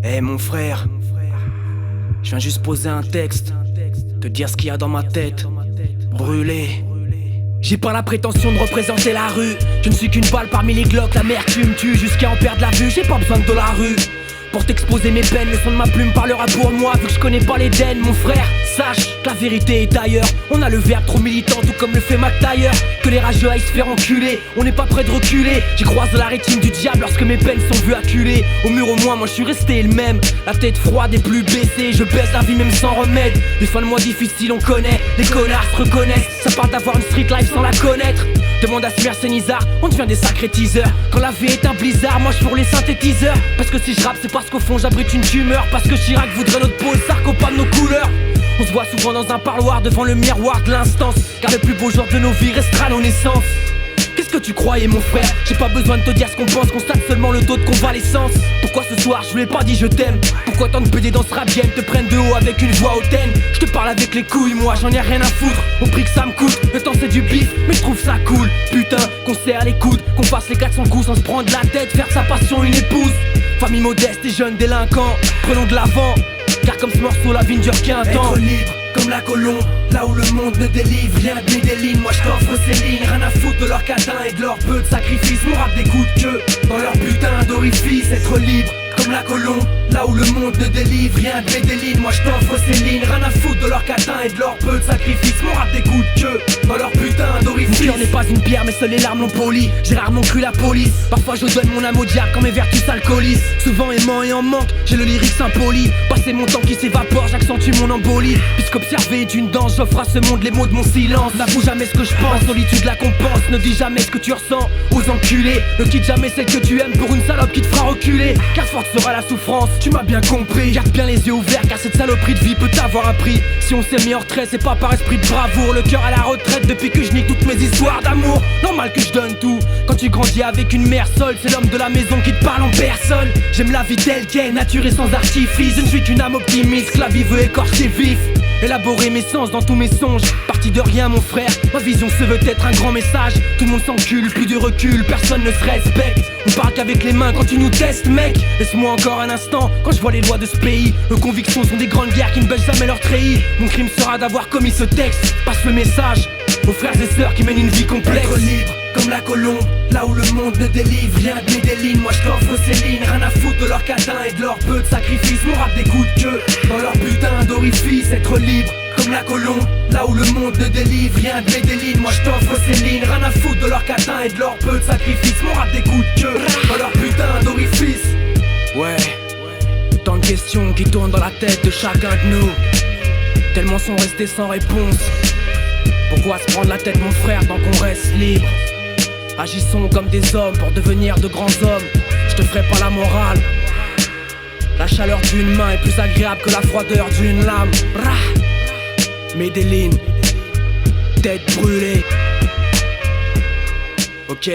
Eh mon frère, je viens juste poser un texte, te dire ce qu'il y a dans ma tête, brûlé. J'ai pas la prétention de représenter la rue. Je ne suis qu'une balle parmi les glocks, l'amertume tue jusqu'à en perdre la vue. J'ai pas besoin de la rue pour t'exposer mes peines, le son de ma plume parlera pour moi. Vu que je connais pas l'Éden, mon frère, sache que la vérité est ailleurs. On a le verbe trop militant, tout comme le fait Mac Taylor. Que les rageux aillent se faire enculer, on n'est pas près de reculer. J'y croise la rétine du diable lorsque mes peines sont vues acculées. Au mur au moins, moi je suis resté le même, la tête froide et plus baissée. Je baisse la vie même sans remède. Les fins de mois difficiles on connaît, les connards se reconnaissent. Ça part d'avoir une street life sans la connaître. Demande à Smerce et Nizar, on devient des sacrés teasers. Quand la vie est un blizzard, moi je pour les synthétiseurs. Parce que si je rappe c'est parce qu'au fond j'abrite une tumeur. Parce que Chirac voudrait notre peau, le sarco pas de nos couleurs. On se voit souvent dans un parloir devant le miroir de l'instance. Car le plus beau jour de nos vies restera nos naissances. Qu'est-ce que tu croyais mon frère? J'ai pas besoin de te dire ce qu'on pense, constate seulement le taux de convalescence. Pourquoi ce soir je lui ai pas dit je t'aime? Pourquoi tant de PD dans ce rap game te prennent de haut avec une voix hautaine? Je te parle avec les couilles, moi j'en ai rien à foutre. Au prix que ça me coûte, le temps c'est du bif, mais je trouve ça cool. Putain, qu'on serre les coudes, qu'on fasse les 400 coups sans se prendre la tête, faire de sa passion une épouse. Famille modeste et jeunes délinquants, prenons de l'avant. Car comme ce morceau, la vie ne dure qu'un temps. Être libre comme la colombe, là où le monde ne délivre rien de mes délines. Moi je t'offre ces lignes, rien à foutre de leur catin et de leur peu de sacrifice. Mon rap des coups de queue dans leur putain d'orifice. Être libre comme la colombe, là où le monde ne délivre rien de mes délines. Moi je t'offre ces lignes, rien à foutre de leur catin et de leur peu de sacrifice. Mon rap des coups de queue dans leur putain d'orifice. Mon cœur n'est pas une pierre mais seules les larmes l'ont poli. J'ai rarement cru la police, parfois je donne mon âme au diable quand mes vertus s'alcoolisent. Souvent aimant et en manque, j'ai le lyrique impoli. Passer mon temps qui s'évapore, j'accentue mon embolie. Puisqu'observer est une danse, j'offre à ce monde les mots de mon silence. N'avoue jamais ce que je pense, solitude la compense. Ne dis jamais ce que tu ressens aux enculés. Ne quitte jamais celle que tu aimes pour une salope qui te fera reculer. Car forte sera la souffrance, tu m'as bien compris. Garde bien les yeux ouverts car cette saloperie de vie peut avoir un prix. Si on s'est mis en retrait c'est pas par esprit de bravoure. Le cœur à la retraite depuis que je nie toutes mes histoires d'amour. Normal que je donne tout, quand tu grandis avec une mère seule. C'est l'homme de la maison qui te parle en personne. J'aime la vie telle qu'elle, nature et sans artifice. Je ne suis qu'une âme optimiste, que la vie veut écorcher vif. Élaborer mes sens dans tous mes songes, parti de rien mon frère. Ma vision se veut être un grand message. Tout le monde s'encule, plus de recul, personne ne se respecte. On parle qu'avec les mains quand tu nous testes mec. Laisse-moi encore un instant, quand je vois les lois de ce pays. Nos convictions sont des grandes guerres qui ne baissent jamais leur treillis. Mon crime sera d'avoir commis ce texte. Passe le message aux frères et sœurs qui mènent une vie complexe. Être libre comme la colombe, là où le monde ne délivre rien de mes délines. Moi je t'offre ces lignes, rien à foutre de leur catin et de leur peu de sacrifice. Mon rap des coups de queue dans leur putain d'orifice. Être libre comme la colombe, là où le monde ne délivre rien de mes délines. Moi je t'offre ces lignes, rien à foutre de leur catin et de leur peu de sacrifice. Mon rap des coups de queue dans leur putain d'orifice. Ouais, tant de questions qui tournent dans la tête de chacun de nous. Tellement sont restés sans réponse. Pourquoi se prendre la tête mon frère tant qu'on reste libre? Agissons comme des hommes pour devenir de grands hommes. Je te ferai pas la morale. La chaleur d'une main est plus agréable que la froideur d'une lame. Medellin, tête brûlée. Ok.